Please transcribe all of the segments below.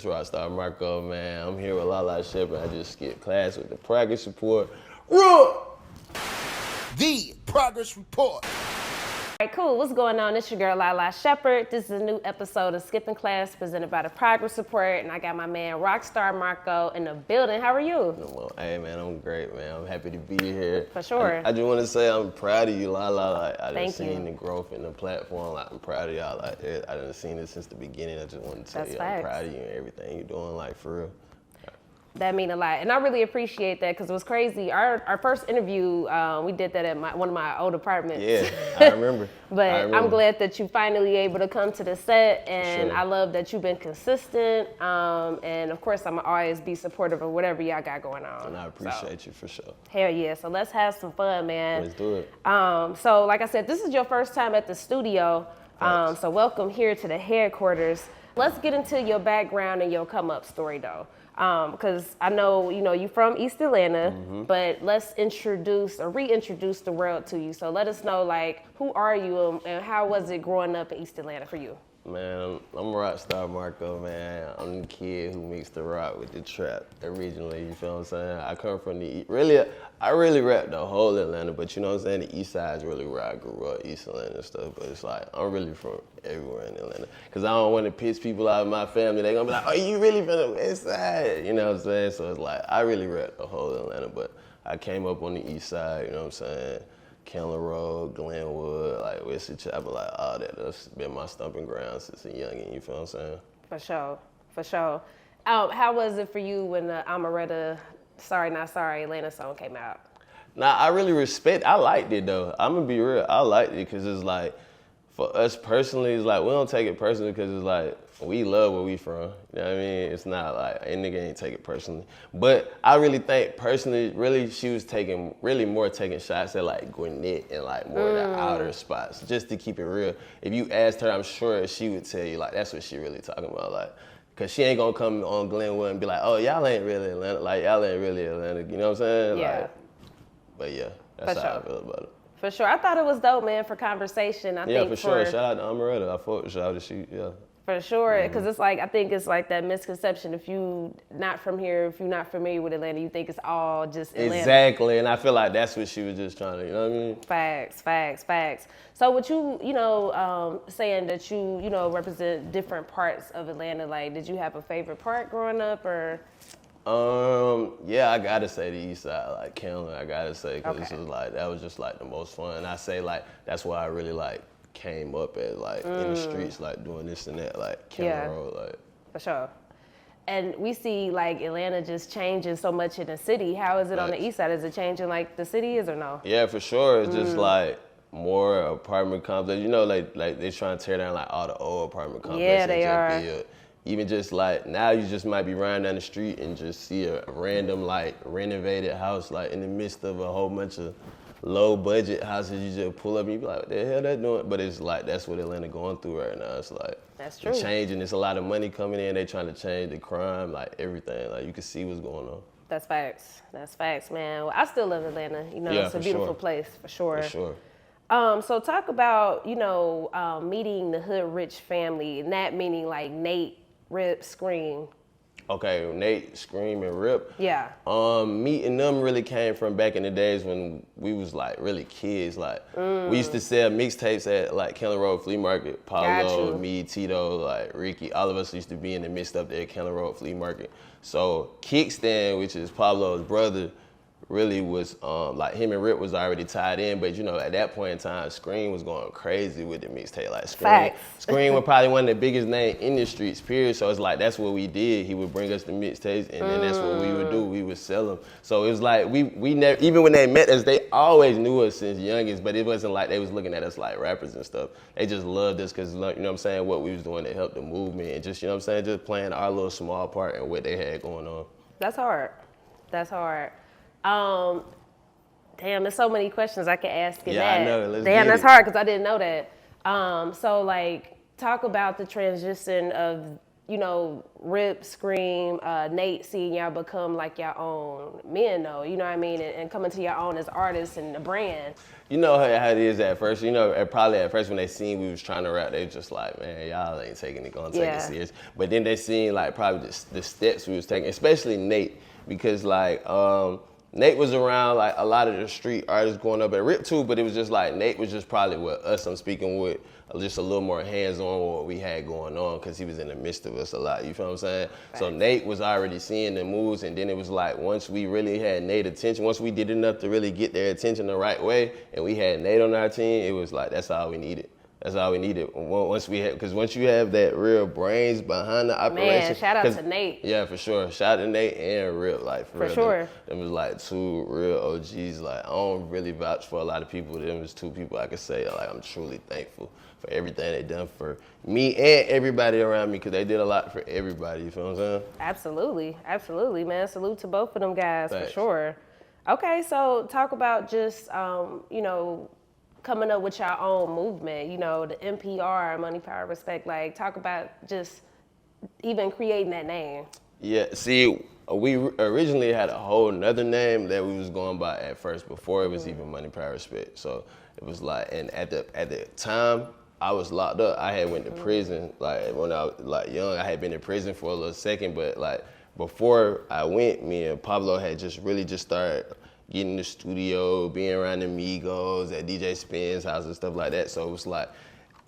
It's Rockstar Marqo, man. I'm here with Lalaa, Shepard. I just skipped class with the progress report. The progress report. All right, cool. What's going on? It's your girl, Lalaa Shepard. This is a new episode of Skipping Class presented by the Progress Report, and I got my man Rockstar Marqo in the building. How are you? Well, hey, man, I'm great, man. I'm happy to be here. For sure. I just want to say I'm proud of you, Lalaa. Like, I Thank done you. seen the growth in the platform. Like, I'm proud of y'all. Like, I done seen it since the beginning. I just want to tell That's you facts. I'm proud of you and everything you're doing, like, for real. That mean a lot, and I really appreciate that because it was crazy. Our first interview, we did that at one of my old apartments. Yeah, I remember. But I'm glad that you finally able to come to the set, and Sure. I love that you've been consistent. And of course, I'm gonna always be supportive of whatever y'all got going on. And I appreciate you for sure. Hell yeah! So let's have some fun, man. Let's do it. So like I said, this is your first time at the studio. Thanks. So welcome here to the headquarters. Let's get into your background and your come up story though. Because I know, you from East Atlanta, but let's introduce or reintroduce the world to you. So let us know, like, who are you and how was it growing up in East Atlanta for you? Man, I'm Rockstar Marqo, man. I'm the kid who mixed the rock with the trap originally, you feel what I'm saying? I come from I really rap the whole Atlanta, but you know what I'm saying? The East Side is really where I grew up, East Atlanta and stuff, but it's like, I'm really from everywhere in Atlanta. Cause I don't want to piss people out of my family. They gonna be like, oh, you really from the West Side? You know what I'm saying? So it's like, I really rap the whole Atlanta, but I came up on the East Side, you know what I'm saying? Keller Road, Glenwood, like Wesley Chapel, like all that. That's been my stomping ground since a youngin', you feel what I'm saying? For sure, for sure. How was it for you when the Omeretta, Sorry Not Sorry Atlanta song came out? Nah, I really I liked it though. I'm gonna be real, I liked it because it's like, for us personally, it's like, we don't take it personally because it's like, we love where we from. You know what I mean? It's not like, a nigga ain't take it personally. But I really think personally, really, she was taking shots at like Gwinnett and like more of the outer spots, just to keep it real. If you asked her, I'm sure she would tell you like, that's what she really talking about. Like, cause she ain't gonna come on Glenwood and be like, oh, y'all ain't really Atlanta. Like, y'all ain't really Atlanta. You know what I'm saying? Yeah. Like, but yeah, that's For how sure. I feel about it. For sure. I thought it was dope, man, for conversation. I think for sure. Shout out to Omeretta. I fought with shout out to she, yeah. For sure, because it's like, I think it's like that misconception. If you not from here, if you're not familiar with Atlanta, you think it's all just Atlanta. Exactly, and I feel like that's what she was just trying to, you know what I mean? Facts. So with you, saying that you represent different parts of Atlanta, like, did you have a favorite part growing up, or? Yeah, I gotta say the East Side, like Kendall, I gotta say, because Okay. this was like, that was just like the most fun. And I say like, that's why I really like came up as like in the streets, like doing this and that, like Kendall Road, like. For sure. And we see like Atlanta just changing so much in the city. How is it on the Facts. East Side? Is it changing like the city is or no? Yeah, for sure. It's just like more apartment complexes. You know, like they trying to tear down like all the old apartment complexes. Yeah, they and are. just build. Even just like now, you just might be riding down the street and just see a random like renovated house like in the midst of a whole bunch of low budget houses. You just pull up and you be like, what the hell that doing? But it's like that's what Atlanta going through right now. It's like That's true. changing. There's a lot of money coming in. They trying to change the crime, like everything. Like you can see what's going on. That's facts, man. Well, I still love Atlanta. Yeah, It's a for beautiful sure. place, for sure. For sure. So talk about, meeting the Hoodrich family, and that meaning like Nate, Rip, Scream. Okay, Nate, Scream, and Rip. Yeah. Meeting them really came from back in the days when we was like really kids. Like we used to sell mixtapes at like Keller Road Flea Market. Got Paulo, you. me, Tito, like Ricky, all of us used to be in the midst up there at Keller Road Flea Market. So Kickstand, which is Pablo's brother, really was like him and Rip was already tied in, but at that point in time, Scream was going crazy with the mixtape. Like Scream was probably one of the biggest names in the streets, period. So it's like that's what we did. He would bring us the mixtapes, and then that's what we would do. We would sell them. So it was like we never, even when they met us, they always knew us since youngest, but it wasn't like they was looking at us like rappers and stuff. They just loved us because what I'm saying, what we was doing to help the movement, and just just playing our little small part in what they had going on. That's hard. Damn, there's so many questions I could ask in that. I know. Let's Damn, get that's it. hard because I didn't know that. So like, talk about the transition of, you know, Rip, Scream, Nate, seeing y'all become like your own men though, you know what I mean? And coming to your own as artists and the brand. You know how it is at first. You know, probably at first when they seen we was trying to rap, they just like, man, y'all ain't gonna take it serious. But then they seen like probably the steps we was taking, especially Nate, because like Nate was around like a lot of the street artists growing up, at Rip too, but it was just like Nate was just probably with us. I'm speaking with just a little more hands-on with what we had going on, because he was in the midst of us a lot, you feel what I'm saying? Right. So Nate was already seeing the moves, and then it was like once we really had Nate attention, once we did enough to really get their attention the right way, and we had Nate on our team, it was like that's all we needed. That's all we needed. Once we had, because once you have that real brains behind the operation. Man, shout out to Nate. Yeah, for sure. Shout out to Nate and Rip, like for real. Sure. Them was like two real OGs. Like I don't really vouch for a lot of people. Them was two people I could say like I'm truly thankful for everything they done for me and everybody around me, because they did a lot for everybody. You feel what I'm saying? Absolutely, absolutely, man. Salute to both of them guys. Thanks. For sure. Okay, so talk about just you know, coming up with your own movement, you know, the MPR, Money, Power, Respect. Like, talk about just even creating that name. Yeah, see, we originally had a whole nother name that we was going by at first before it was even Money, Power, Respect. So it was like, and at the time, I was locked up. I had went to prison, like when I was like young, I had been in prison for a little second, but like before I went, me and Pablo had just started getting in the studio, being around the Migos at DJ Spin's house and stuff like that. So it was like,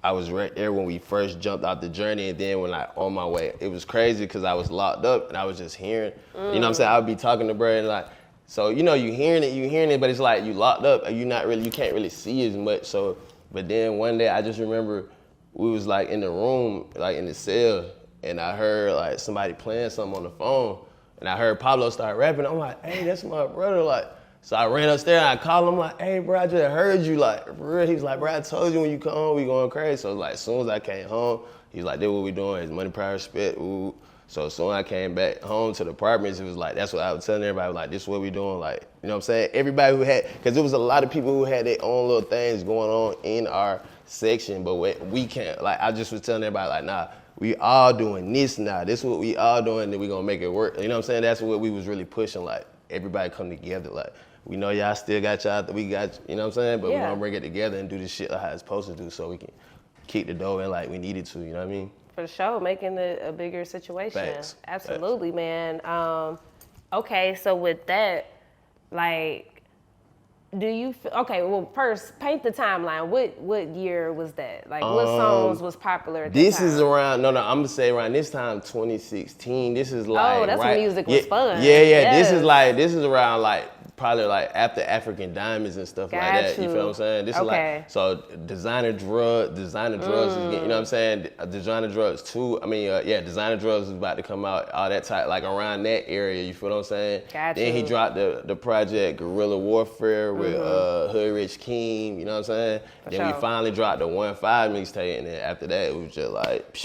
I was right there when we first jumped out the journey, and then when I on my way, it was crazy because I was locked up and I was just hearing, you know what I'm saying? I would be talking to bro and like, so you know, you hearing it, but it's like you locked up and you can't really see as much. So, but then one day I just remember we was like in the room, like in the cell, and I heard like somebody playing something on the phone, and I heard Pablo start rapping. I'm like, hey, that's my brother, like. So I ran upstairs and I called him like, hey bro, I just heard you, like, for real. He's like, bro, I told you when you come home, we going crazy. So like, as soon as I came home, he's like, this what we doing, it's Money, Power, Respect, ooh. So as soon as I came back home to the apartments, it was like, that's what I was telling everybody, like, this is what we doing, like, you know what I'm saying? Everybody who had, because there was a lot of people who had their own little things going on in our section, but we can't, like, I just was telling everybody, like, nah, we all doing this now. This is what we all doing, and we gonna make it work. You know what I'm saying? That's what we was really pushing, like, everybody come together, like, we know y'all still got y'all, we got, you know what I'm saying? But we gonna bring it together and do this shit like how it's supposed to do, so we can keep the dough in like we needed to, you know what I mean? For sure, making it a bigger situation. Facts. Absolutely, man. Okay, so with that, like, do you, okay, well, first, paint the timeline. What year was that? Like, what songs was popular at that time? This is around, I'm gonna say around this time, 2016. This is like, that's when music was fun. Yeah, Yes. This is around like, probably like after African Diamonds and stuff like that. You feel what I'm saying? This is like, so designer drugs is getting, you know what I'm saying? Designer Drugs 2, Designer Drugs is about to come out, all that type, like around that area, you feel what I'm saying? Then he dropped the project Guerrilla Warfare with Hoodrich King, you know what I'm saying? Then we finally dropped the 1-5 mixtape, and then after that, it was just like,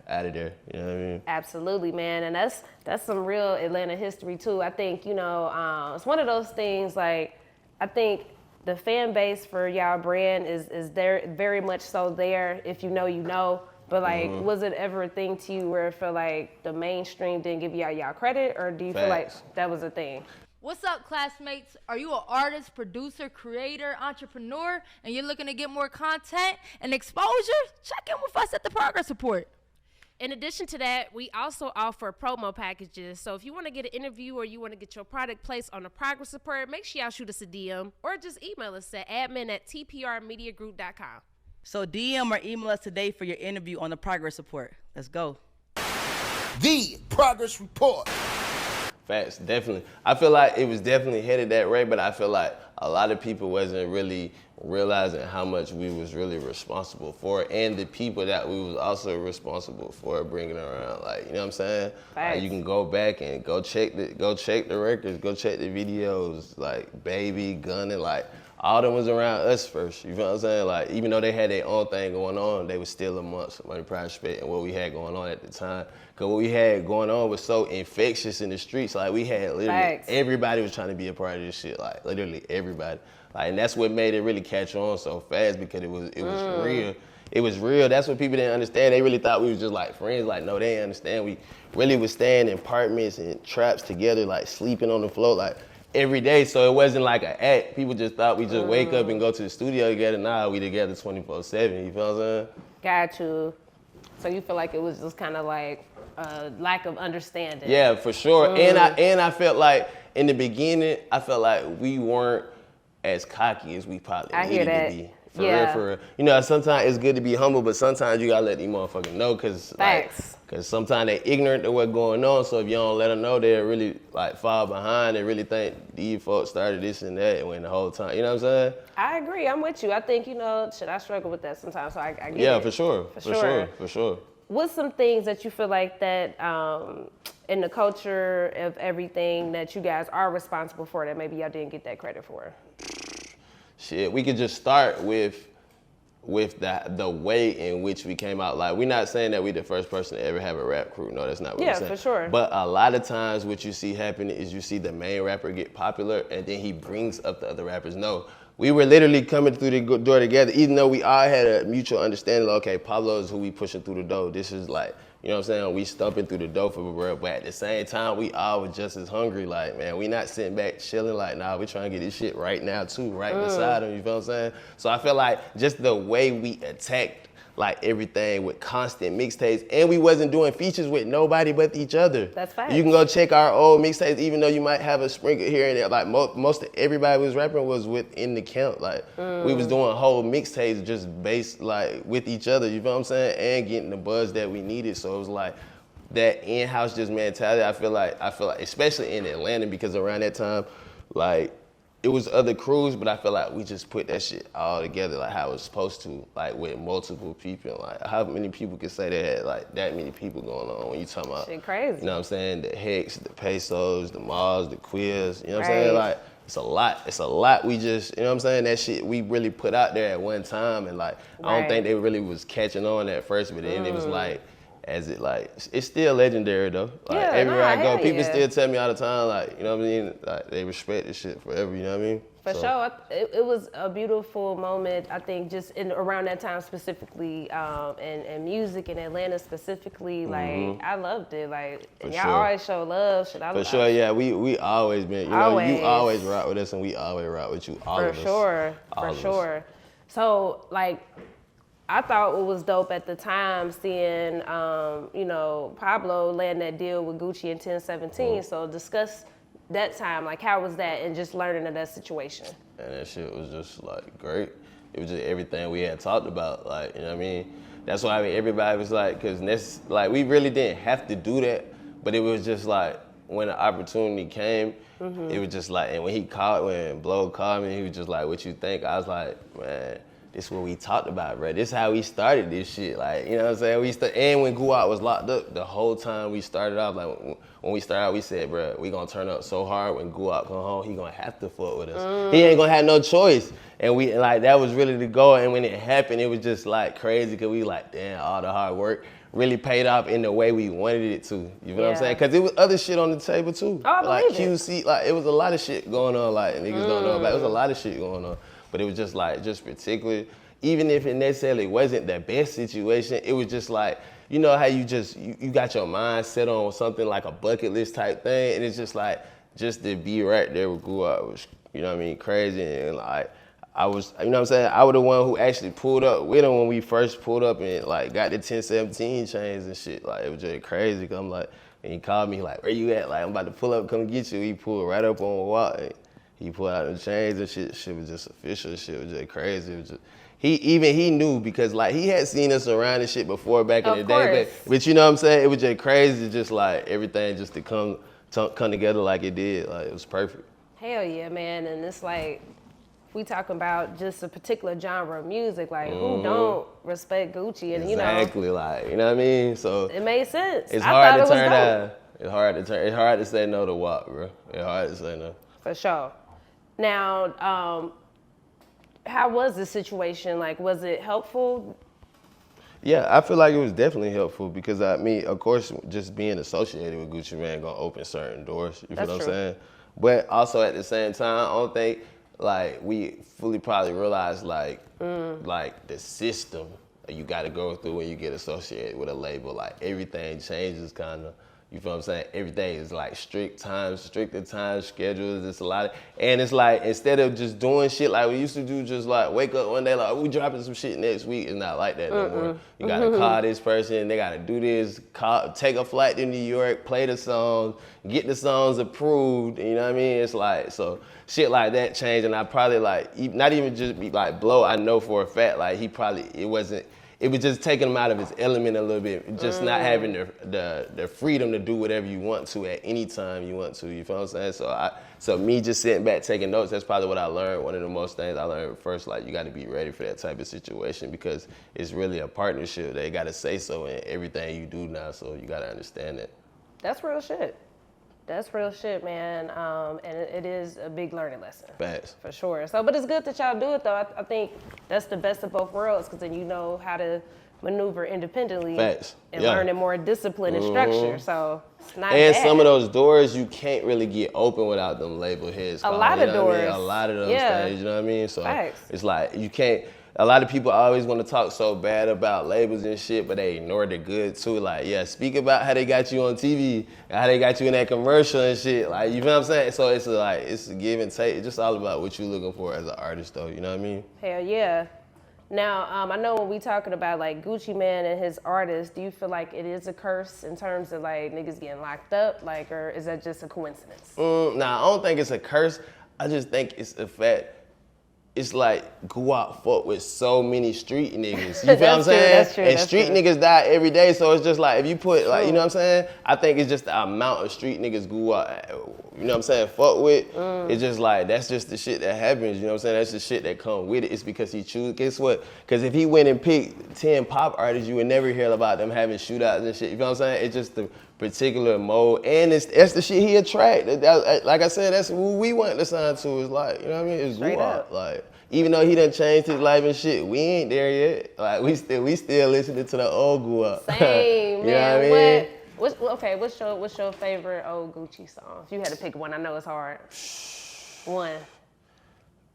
out of there, you know what I mean? Absolutely, man, and that's some real Atlanta history too. I think, you know, it's one of those things, like, I think the fan base for y'all brand is there, very much so there. If you know, you know. But like, was it ever a thing to you where it felt like the mainstream didn't give y'all credit, or do you feel like that was a thing? What's up, classmates? Are you an artist, producer, creator, entrepreneur, and you're looking to get more content and exposure? Check in with us at the Progress Report. In addition to that, we also offer promo packages. So if you want to get an interview or you want to get your product placed on the Progress Report, make sure y'all shoot us a DM or just email us at admin@tprmediagroup.com. So DM or email us today for your interview on the Progress Report. Let's go. The Progress Report. Facts, definitely. I feel like it was definitely headed that way, but I feel like a lot of people wasn't really realizing how much we was really responsible for, and the people that we was also responsible for bringing around. Like, you know what I'm saying? Like, you can go back and go check the records, go check the videos, like Baby, Gun, and like all them was around us first. You feel what I'm saying? Like, even though they had their own thing going on, they was still amongst Money, Power, Respect and what we had going on at the time. Cause what we had going on was so infectious in the streets. Like, we had literally everybody was trying to be a part of this shit. Like, literally everybody. Like, and that's what made it really catch on so fast, because it was real. it was real. That's what people didn't understand. They really thought we was just like friends. Like, no, they didn't understand. We really was staying in apartments and traps together, like sleeping on the floor, like every day. So it wasn't like an act. People just thought we just wake up and go to the studio together. Nah, we together 24/7. You feel what I'm saying? Got you. So you feel like it was just kind of like a lack of understanding. Yeah, for sure. And I felt like in the beginning, I felt like we weren't as cocky as we probably needed to be. For real, for real. You know, sometimes it's good to be humble, but sometimes you gotta let these motherfuckers know, cause sometimes they ignorant to what's going on. So if you don't let them know, they'll really like fall behind. They really think these folks started this and that when the whole time. You know what I'm saying? I agree. I'm with you. I think, you know, I struggle with that sometimes. So I get it. Yeah, for sure. For sure. What's some things that you feel like that in the culture of everything that you guys are responsible for that maybe y'all didn't get that credit for? Shit, we could just start with the way in which we came out. Like, we're not saying that we the first person to ever have a rap crew. No, that's not what we're saying. Yeah, for sure. But a lot of times what you see happen is you see the main rapper get popular and then he brings up the other rappers. No, we were literally coming through the door together, even though we all had a mutual understanding, like, okay, Pablo is who we pushing through the door. This is like, you know what I'm saying? We stumping through the door for the world, but at the same time, we all were just as hungry. Like, man, we not sitting back chilling like, nah, we trying to get this shit right now too, right beside them, you feel what I'm saying? So I feel like just the way we attacked like everything with constant mixtapes, and we wasn't doing features with nobody but each other. That's fine. You can go check our old mixtapes, even though you might have a sprinkle here and there. Like most of everybody was rapping was within the camp. Like we was doing whole mixtapes just based like with each other. You feel what I'm saying? And getting the buzz that we needed. So it was like that in-house just mentality. I feel like especially in Atlanta, because around that time, like, it was other crews, but I feel like we just put that shit all together like how it was supposed to, like with multiple people. Like, how many people can say they had like that many people going on when you talking about? Shit crazy. You know what I'm saying? The Hects, the Pesos, the Mars, the Quills. You know what I'm saying? Like, it's a lot. It's a lot. We just, you know what I'm saying? That shit we really put out there at one time, and like I don't think they really was catching on at first, but then it was like, as it like, it's still legendary though. Like everywhere I go, people still tell me all the time, like, you know what I mean? Like, they respect this shit forever, you know what I mean? For sure, it was a beautiful moment, I think, just around that time specifically, and music in Atlanta specifically, like, I loved it, like, and y'all always show love, shit, For sure, yeah, we always been, you know, you always rock with us and we always rock with you, all of us. For sure. So, like, I thought it was dope at the time seeing, you know, Pablo land that deal with Gucci in 1017. So discuss that time, like how was that, and just learning of that situation. And that shit was just like great. It was just everything we had talked about, like, you know what I mean? That's why everybody was like, cause like we really didn't have to do that, but it was just like when the opportunity came, it was just like, and when Blow called me, he was just like, what you think? I was like, man, this is what we talked about, bro. This is how we started this shit. Like, you know what I'm saying? And when Guap was locked up, the whole time we started off, like when we started out, we said, bro, we gonna turn up so hard when Guap come home, he gonna have to fuck with us. He ain't gonna have no choice. And we, like, that was really the goal. And when it happened, it was just like crazy, cause we like, damn, all the hard work really paid off in the way we wanted it to. You know what I'm saying? Cause it was other shit on the table too. Oh, I like believe QC, like it was a lot of shit going on, like niggas don't know about. It was a lot of shit going on. But it was just like, just particularly, even if it necessarily wasn't the best situation, it was just like, you know how you just, you got your mind set on something like a bucket list type thing, and it's just like, just to be right there with Guap was, you know what I mean, crazy. And like, I was, you know what I'm saying, I was the one who actually pulled up with him when we first pulled up and like got the 1017 chains and shit. Like, it was just crazy, cause I'm like, and he called me like, where you at? Like, I'm about to pull up, come get you. He pulled right up on the wall. He pulled out the chains and shit. Shit was just official. Shit was just crazy. It was just, he knew, because like he had seen us around and shit before back in the day. But you know what I'm saying? It was just crazy, just like everything just to come together like it did. Like, it was perfect. Hell yeah, man. And it's like, we talking about just a particular genre of music, like who don't respect Gucci, and you know. Exactly, like, you know what I mean? So it made sense. It's hard to turn down. It's hard to say no to Wop, bro. It's hard to say no. For sure. Now, how was the situation? Like, was it helpful? Yeah, I feel like it was definitely helpful, because I mean, of course, just being associated with Gucci Mane gonna open certain doors. You feel what I'm saying? But also at the same time, I don't think like we fully probably realized like the system, you got to go through when you get associated with a label. Like everything changes kind of. You feel what I'm saying? Everything is like stricter time schedules. It's a lot and it's like instead of just doing shit like we used to do, just like wake up one day like we dropping some shit next week. It's not like that no more. You gotta call this person, they gotta do this, take a flight to New York, play the songs, get the songs approved. You know what I mean? It's like so shit like that changed, and I probably like not even just be like Blow. I know for a fact like it was just taking him out of his element a little bit, just not having the freedom to do whatever you want to at any time you want to. You feel what I'm saying? So me just sitting back taking notes, that's probably what I learned. One of the most things I learned first, like you got to be ready for that type of situation because it's really a partnership. They got to say so in everything you do now, so you got to understand that. That's real shit. That's real shit, man. And it is a big learning lesson. Facts. For sure. So, but it's good that y'all do it, though. I think that's the best of both worlds, because then you know how to maneuver independently. Facts. And learning more discipline and structure. So, it's not bad. Some of those doors you can't really get open without them label heads. A lot of doors. A lot of those things, you know what I mean? So, Facts. It's like you can't. A lot of people always want to talk so bad about labels and shit, but they ignore the good too. Like, yeah, speak about how they got you on TV, how they got you in that commercial and shit. Like, you know what I'm saying? So it's like, it's a give and take. It's just all about what you're looking for as an artist though, you know what I mean? Hell yeah. Now, I know when we talking about like Gucci Mane and his artists, do you feel like it is a curse in terms of like niggas getting locked up? Like, or is that just a coincidence? Nah, I don't think it's a curse. I just think it's a fact. It's like Guap fuck with so many street niggas. You feel what I'm saying? That's true. And street niggas die every day, so it's just like if you put like, you know what I'm saying? I think it's just the amount of street niggas Guap, you know what I'm saying, fuck with. It's just like that's just the shit that happens, you know what I'm saying? That's the shit that come with it. It's because he choose. Guess what? Because if he went and picked 10 pop artists, you would never hear about them having shootouts and shit. You feel what I'm saying? It's just the particular mode, and that's the shit he attract. Like I said, that's who we want to sign to. Is like, you know what I mean? It's Guap. Like, even though he done changed his life and shit, we ain't there yet. Like we still listening to the old Guap. Same, you man. know what I mean? What's your favorite old Gucci song? If you had to pick one, I know it's hard. One.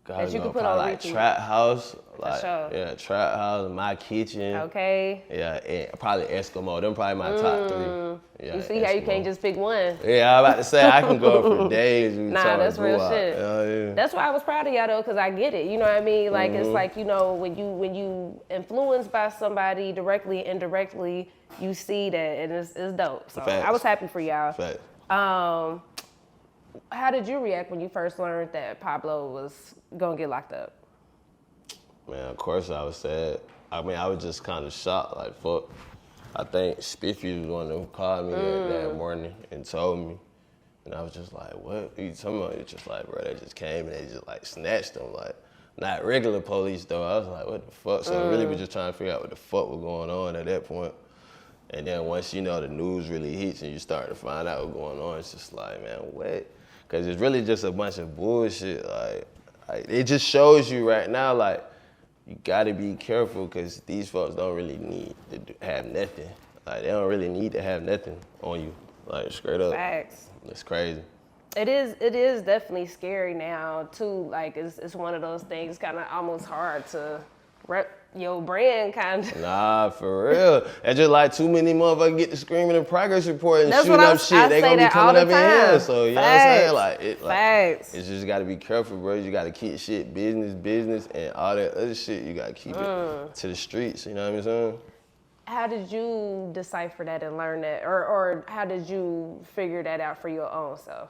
That you could put on like repeat. Trap House, like sure. yeah, Trap House, My Kitchen. Okay. Yeah, and probably Eskimo. Them probably my top 3. Yeah, You see how you can't just pick one. Yeah, I'm about to say I can go for days. Nah, that's real shit. Yeah. That's why I was proud of y'all though, cause I get it. You know what I mean? Like it's like, you know, when you influenced by somebody directly, indirectly, you see that, and it's dope. So Facts. I was happy for y'all. Facts. How did you react when you first learned that Pablo was gonna get locked up? Man, of course I was sad. I mean, I was just kind of shocked, like, fuck. I think Spiffy was the one who called me that morning and told me. And I was just like, what are you talking about? It's just like, bro, they just came and they just like snatched them. Like, not regular police though. I was like, what the fuck? So I really was just trying to figure out what the fuck was going on at that point. And then once you know the news really hits and you start to find out what's going on, it's just like, man, what? Because it's really just a bunch of bullshit. Like, it just shows you right now, like, you gotta be careful because these folks don't really need to have nothing. Like, they don't really need to have nothing on you. Like, straight up. Facts. It's crazy. It is definitely scary now too. Like it's one of those things kind of almost hard to rep your brand kind of. Nah, for real. It's just like too many motherfuckers get to screaming the progress report and That's shooting what up shit. They gonna be coming up in here. So you know what I'm saying? Like, Facts. It's just gotta be careful, bro. You gotta keep shit business, and all that other shit, you gotta keep it to the streets. You know what I'm saying? How did you decipher that and learn that? Or how did you figure that out for your own self?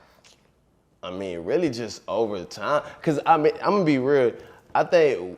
I mean, really just over time. Cause I mean, I'm gonna be real. I think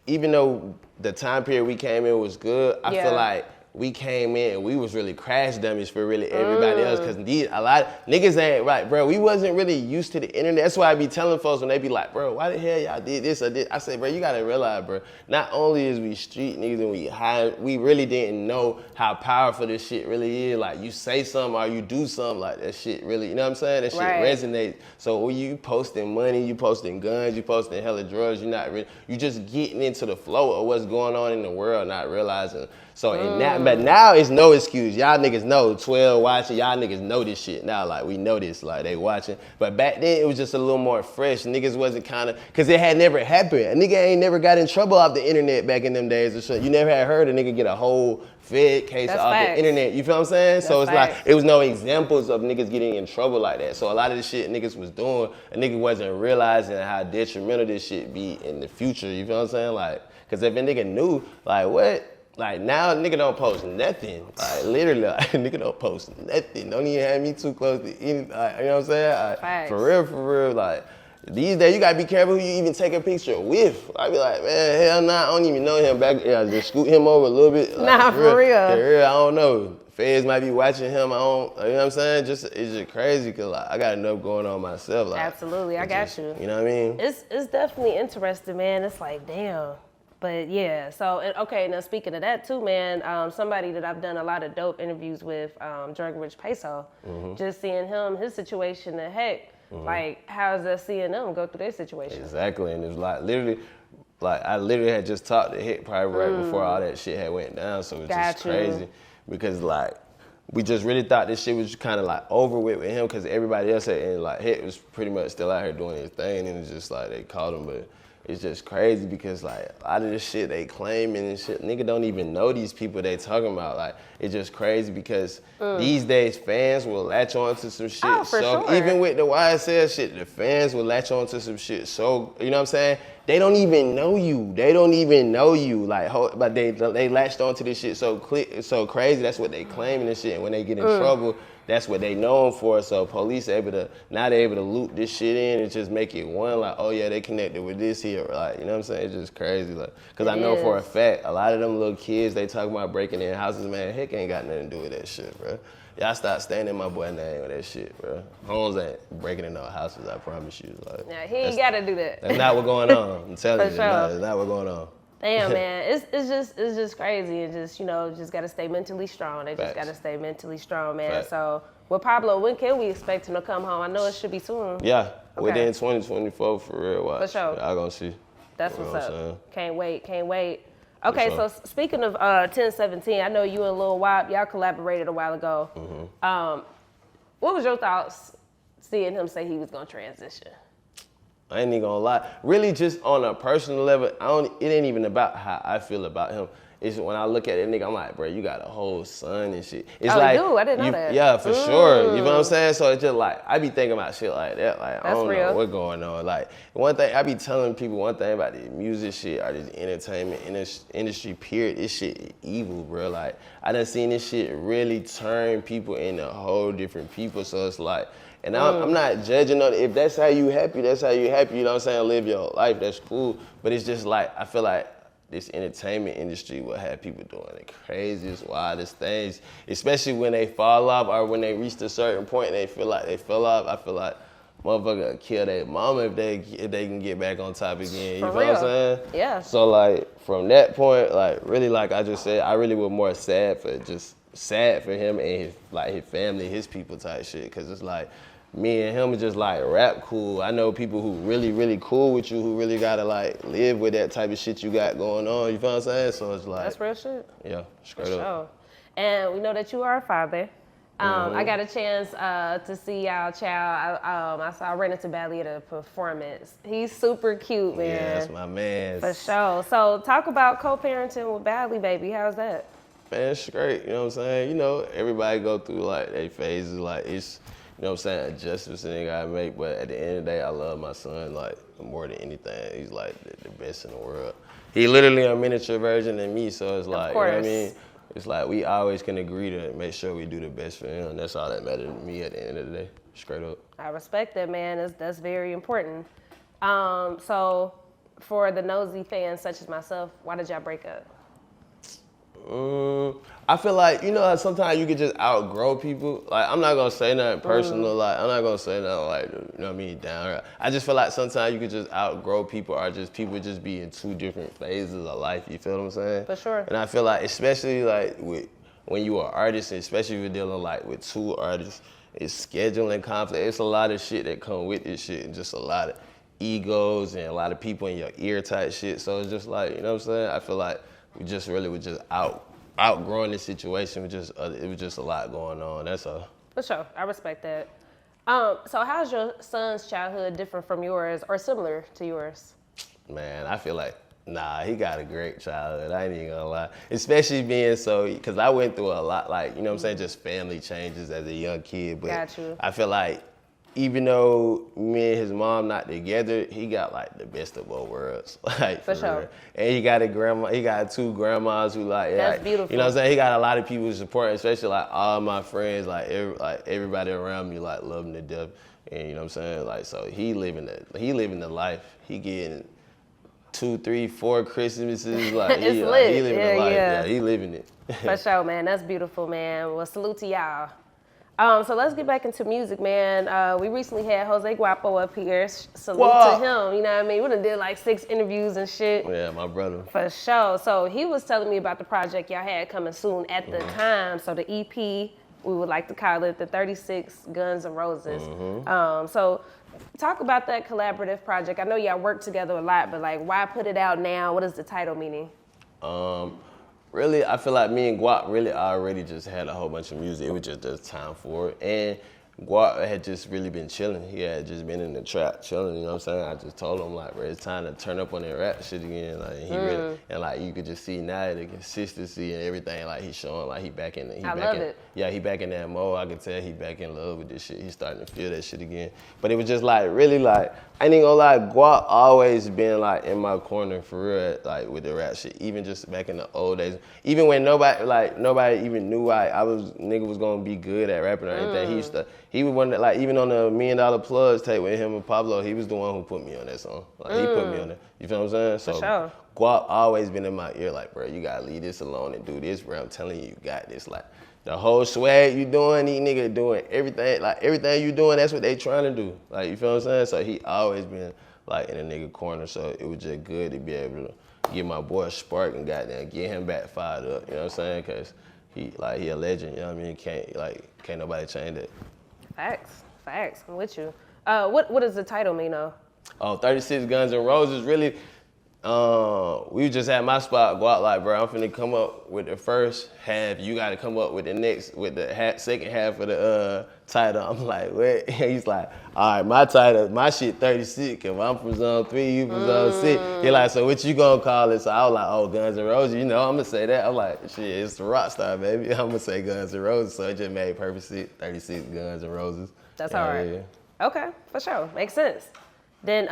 even though the time period we came in was good, I feel like we came in and we was really crash dummies for really everybody else. Cause a lot of niggas ain't right, bro. We wasn't really used to the internet. That's why I be telling folks when they be like, bro, why the hell y'all did this or this? I say, bro, you gotta realize, bro, not only is we street niggas and we high, we really didn't know how powerful this shit really is. Like, you say something or you do something, like that shit really, you know what I'm saying? That shit resonates. So when you posting money, you posting guns, you posting hella drugs, you just getting into the flow of what's going on in the world, not realizing So in that, but now it's no excuse. Y'all niggas know 12 watching. Y'all niggas know this shit now. Like we know this. Like they watching. But back then it was just a little more fresh. Niggas wasn't kind of, cause it had never happened. A nigga ain't never got in trouble off the internet back in them days or something. You never had heard a nigga get a whole Fed case off the internet. You feel what I'm saying? So it's like it was no examples of niggas getting in trouble like that. So a lot of the shit niggas was doing, a nigga wasn't realizing how detrimental this shit be in the future. You feel what I'm saying? Like, cause if a nigga knew, like what? Like now, nigga don't post nothing. Like literally, like, nigga don't post nothing. Don't even have me too close to anything. Like, you know what I'm saying? Like, for real. Like these days, you gotta be careful who you even take a picture with. I be like, man, hell nah, I don't even know him back. Yeah, just scoot him over a little bit. Like, nah, for real. I don't know. Feds might be watching him. I don't. You know what I'm saying? It's just crazy because like I got enough going on myself. Like, absolutely, I got you. You know what I mean? It's definitely interesting, man. It's like damn. But yeah, so, okay, now speaking of that too, man, somebody that I've done a lot of dope interviews with, Drugrixh Peso, just seeing him, his situation at Hect, like, how's that seeing them go through their situation? Exactly, and it's like, literally, like, I literally had just talked to Hect probably right before all that shit had went down, so it's just crazy, because, like, we just really thought this shit was kind of, like, over with him, because everybody else and like, Hect was pretty much still out here doing his thing, and it's just, like, they caught him, but it's just crazy because like a lot of this shit they claiming and shit, nigga don't even know these people they talking about. Like it's just crazy because these days fans will latch on to some shit. Oh, for sure. Even with the YSL shit, the fans will latch on to some shit. So you know what I'm saying? They don't even know you. They don't even know you. Like, but they latched onto this shit so crazy. That's what they claiming and shit. And when they get in trouble, that's what they known for. So police now they able to loop this shit in and just make it one. Like, oh yeah, they connected with this here. Like, you know what I'm saying? It's just crazy. Like, cause I know for a fact, a lot of them little kids they talking about breaking in houses. Man, Hect ain't got nothing to do with that shit, bro. Y'all stop staying in my boy name with that shit, bro. Holmes ain't breaking in no houses, I promise you. Like, yeah, he ain't gotta do that. That's not what's going on. I'm telling you, sure. that's not what's going on. Damn, man, it's just crazy, and just just gotta stay mentally strong. They just gotta stay mentally strong, man. Facts. So, well, Pablo, when can we expect him to come home? I know it should be soon. Yeah, within 2024 for real. Watch. For sure. Y'all gonna see. That's You know what's what I'm up. Can't wait. Okay, sure. so speaking of 1017, I know you and Lil Wop, y'all collaborated a while ago. What was your thoughts seeing him say he was gonna transition? I ain't even gonna lie. Really, just on a personal level, it ain't even about how I feel about him. It's when I look at that nigga, I'm like, bro, you got a whole son and shit. It's like, you do? I didn't know that. Yeah, for sure. You know what I'm saying? So it's just like, I be thinking about shit like that. Like, I don't know what's going on. Like, one thing, I be telling people one thing about the music shit or this entertainment industry, period, this shit is evil, bro. Like, I done seen this shit really turn people into whole different people. So it's like, and I'm not judging on it. If that's how you happy, that's how you happy. You know what I'm saying? Live your life, that's cool. But it's just like, I feel like this entertainment industry will have people doing the craziest, wildest things, especially when they fall off or when they reach a certain point and they feel like they fell off. I feel like motherfucker kill their mama if they can get back on top again. You feel what I'm saying? Yeah. So like from that point, like really like I just said, I really was more sad for him and his family, his people type shit. Cause it's like me and him are just like rap cool. I know people who really, really cool with you who really gotta like live with that type of shit you got going on. You feel what I'm saying? So it's like that's real shit. Yeah, straight up. And we know that you are a father. I got a chance to see y'all child. I ran into Bali at a performance. He's super cute, man. Yeah, that's my man. For sure. So talk about co-parenting with Bali Baby. How's that? Man, it's great. You know what I'm saying? You know, everybody go through like their phases. Like it's, you know what I'm saying, adjustments they gotta make. But at the end of the day, I love my son like more than anything. He's like the best in the world. He literally a miniature version of me. So it's like, you know what I mean? It's like we always can agree to make sure we do the best for him. That's all that matters to me at the end of the day, straight up. I respect that, man. That's very important. So for the nosy fans such as myself, why did y'all break up? I feel like, you know, sometimes you can just outgrow people. Like, I'm not gonna say nothing personal. Like, I'm not gonna say nothing like, you know what I mean, down. I just feel like sometimes you can just outgrow people or just people just be in two different phases of life. You feel what I'm saying? For sure. And I feel like, especially like when you are an artist, and especially if you're dealing like with two artists, it's scheduling conflict. It's a lot of shit that come with this shit, and just a lot of egos and a lot of people in your ear type shit. So it's just like, you know what I'm saying? I feel like we just really would just outgrowing the situation. It was just a lot going on. That's all. For sure, I respect that. So how's your son's childhood different from yours or similar to yours? Man, I feel like, he got a great childhood. I ain't even gonna lie. Especially being because I went through a lot, like, you know what I'm saying, just family changes as a young kid. But Got you. I feel like even though me and his mom not together, he got like the best of both worlds. Like For sure. real. And he got two grandmas who That's like, beautiful. You know what I'm saying? He got a lot of people supporting, especially like all my friends, like everybody around me like love him to death. And you know what I'm saying? Like, so he living the life. He getting 2, 3, 4 Christmases. Like It's he lit. living Yeah, the life. yeah. Yeah, he living it. For sure, man. That's beautiful, man. Well, salute to y'all. So let's get back into music, man. We recently had Jose Guapo up here. Salute Wow. to him. You know what I mean? We done did like 6 interviews and shit. Yeah, my brother. For sure. So he was telling me about the project y'all had coming soon at the time. So the EP, we would like to call it the 36 Gunz Roses. So talk about that collaborative project. I know y'all work together a lot, but like, why put it out now? What is the title meaning? Really, I feel like me and Guap really already just had a whole bunch of music. It was just the time for it. And Guap had just really been chilling. He had just been in the trap chilling, you know what I'm saying? I just told him like, bro, it's time to turn up on that rap shit again. Like he really, and like you could just see now the consistency and everything, like he's showing like he back in I love it. Yeah, he back in that mode. I can tell he back in love with this shit. He's starting to feel that shit again. But it was just like really like, I ain't gonna lie, Guap always been like in my corner for real, like with the rap shit. Even just back in the old days, even when nobody even knew nigga was gonna be good at rapping or anything. He was one that like even on the $1 Million Plugs tape with him and Pablo, he was the one who put me on that song. Like he put me on it. You feel what I'm saying? So sure. Guap always been in my ear like, bro, you gotta leave this alone and do this, bro. I'm telling you, you got this. Like the whole swag you doing, these niggas doing everything, like everything you doing, that's what they trying to do. Like, you feel what I'm saying? So he always been like in a nigga corner, so it was just good to be able to give my boy a spark and goddamn get him back fired up, you know what I'm saying? Cause he a legend, you know what I mean? Can't nobody change that. Facts, I'm with you. What does the title mean though? 36 Gunz Roses, really, we just at my spot, Guap like, bro, I'm finna come up with the first half. You gotta come up with the second half of the title. I'm like, what? He's like, all right, my title, my shit 36. If I'm from zone 3, you from zone 6. He like, so what you gonna call it? So I was like, oh, Gunz Roses. You know, I'm gonna say that. I'm like, shit, it's the Rockstar, baby. I'm gonna say Gunz Roses. So it just made perfect sense. 36 Gunz Roses. That's Yeah, all right. yeah. Okay, for sure. Makes sense. Then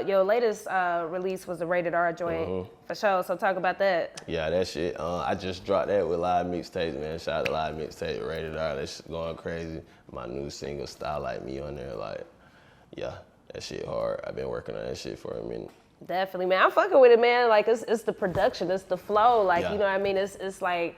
your latest release was the Rated R joint, for sure. So talk about that. Yeah, that shit. I just dropped that with Livemixtapez, man. Shout out to Livemixtapez, Rated R. That shit going crazy. My new single, Style Like Me, on there. Like, yeah, that shit hard. I've been working on that shit for a minute. Definitely, man. I'm fucking with it, man. Like, it's the production, it's the flow. Like, Yeah. you know what I mean? It's like,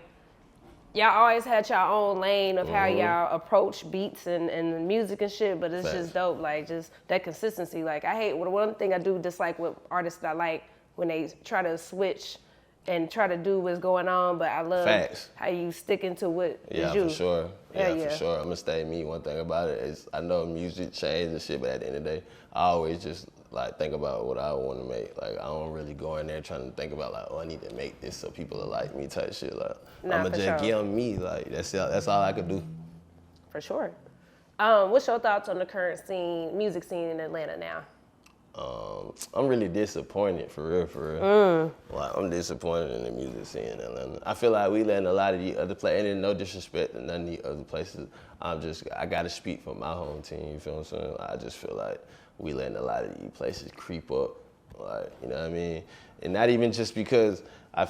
y'all always had your own lane of how y'all approach beats and music and shit, but it's Facts. just dope. Like, just that consistency. Like, I hate, one thing I do dislike with artists that I like when they try to switch and try to do what's going on, but I love Facts. how you stick into what Yeah, is you. for sure. Yeah, for sure. I'm gonna stay me. One thing about it is I know music changes and shit, but at the end of the day, I always just like think about what I want to make. Like I don't really go in there trying to think about like, oh, I need to make this so people will like me type shit. Like Nah, I'ma for just sure. give them me. Like that's all I could do. For sure. What's your thoughts on the current music scene in Atlanta now? I'm really disappointed, for real. Like, I'm disappointed in the music scene in Atlanta. I feel like we letting a lot of the other places, and no disrespect to none of the other places, I gotta speak for my home team, you feel what I'm saying? I just feel like we letting a lot of these places creep up, like, you know what I mean? And not even just because I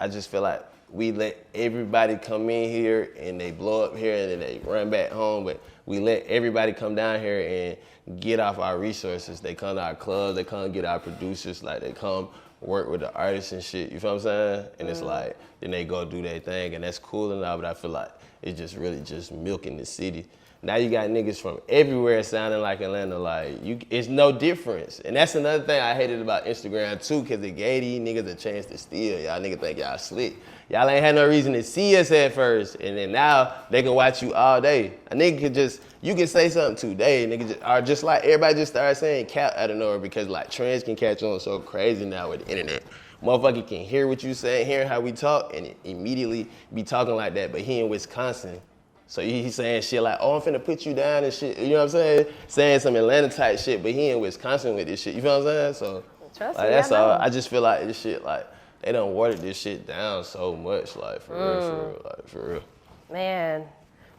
just feel like we let everybody come in here and they blow up here and then they run back home, but we let everybody come down here and get off our resources. They come to our clubs, they come get our producers, like they come work with the artists and shit, you feel what I'm saying? And it's like, then they go do their thing and that's cool and all, but I feel like it's just really just milking the city. Now you got niggas from everywhere sounding like Atlanta, like it's no difference. And that's another thing I hated about Instagram too, cause it gave these niggas a chance to steal. Y'all niggas think y'all slick. Y'all ain't had no reason to see us at first, and then now they can watch you all day. A nigga could you can say something today, nigga just like everybody just started saying cap out of nowhere because like trends can catch on so crazy now with the internet. motherfucker can hear what you say, hear how we talk, and immediately be talking like that. But he in Wisconsin, so he's saying shit like, oh, I'm finna put you down and shit. You know what I'm saying? Saying some Atlanta type shit, but he in Wisconsin with this shit. You feel what I'm saying? So Trust like, me, that's I know. all. I just feel like this shit, like, they done watered this shit down so much, like, for real, like, for real. Man,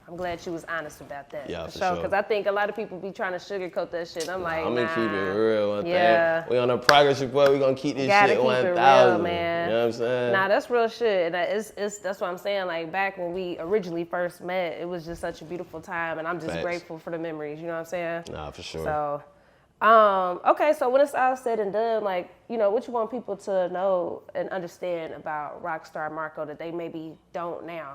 I'm glad you was honest about that. Yeah, for sure. Because I think a lot of people be trying to sugarcoat that shit. I'm like, I'm gonna keep it nah. real. One Yeah. thing. We on a progress report. We gonna keep this Gotta shit keep it 1,000. real, man. You know what I'm saying? Nah, that's real shit. And it's that's what I'm saying. Like back when we originally first met, it was just such a beautiful time, and I'm just Facts. grateful for the memories. You know what I'm saying? Nah, for sure. So, okay. So when it's all said and done, like, you know, what you want people to know and understand about Rockstar Marqo that they maybe don't now?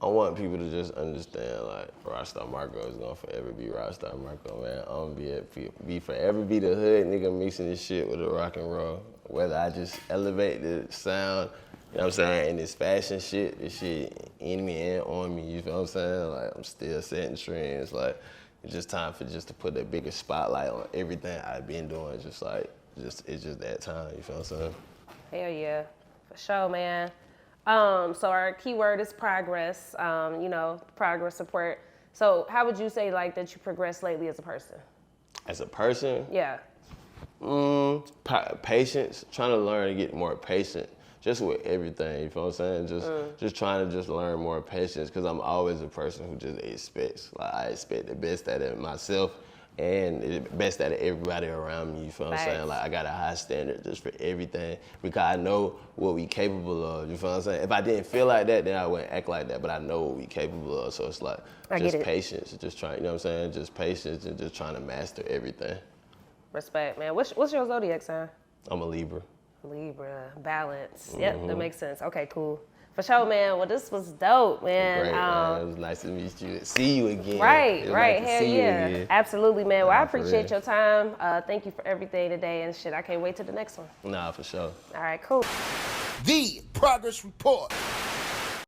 I want people to just understand, like, Rockstar Marqo is gonna forever be Rockstar Marqo, man. I'm gonna be forever be the hood nigga mixing this shit with the rock and roll. Whether I just elevate the sound, you know what I'm saying, and this fashion shit, this shit in me and on me, you feel what I'm saying? Like, I'm still setting trends, like, it's just time for just to put a bigger spotlight on everything I've been doing, just like, it's just that time, you feel what I'm saying? Hell yeah, for sure, man. So our keyword is progress, you know, progress support. So how would you say like that you progressed lately as a person? As a person? Yeah. Patience, trying to learn to get more patient, just with everything, you feel what I'm saying? Just trying to just learn more patience, because I'm always a person who just expects, like I expect the best out of myself and the best out of everybody around me, you feel what I'm saying? Like I got a high standard just for everything, because I know what we capable of, you feel what I'm saying? If I didn't feel like that, then I wouldn't act like that, but I know what we capable of, so it's like just patience, just trying, you know what I'm saying? Just patience and just trying to master everything. Respect, man. What's your zodiac sign? I'm a Libra. Libra, balance. Yep, that makes sense. Okay, cool. For sure, man. Well, this was dope, man. Great, man. It was nice to meet you. See you again. Right. Nice to Hell see yeah. you again. Absolutely, man. Well, I for appreciate real. your time. Thank you for everything today and shit. I can't wait till the next one. Nah, for sure. All right, cool. The Progress Report.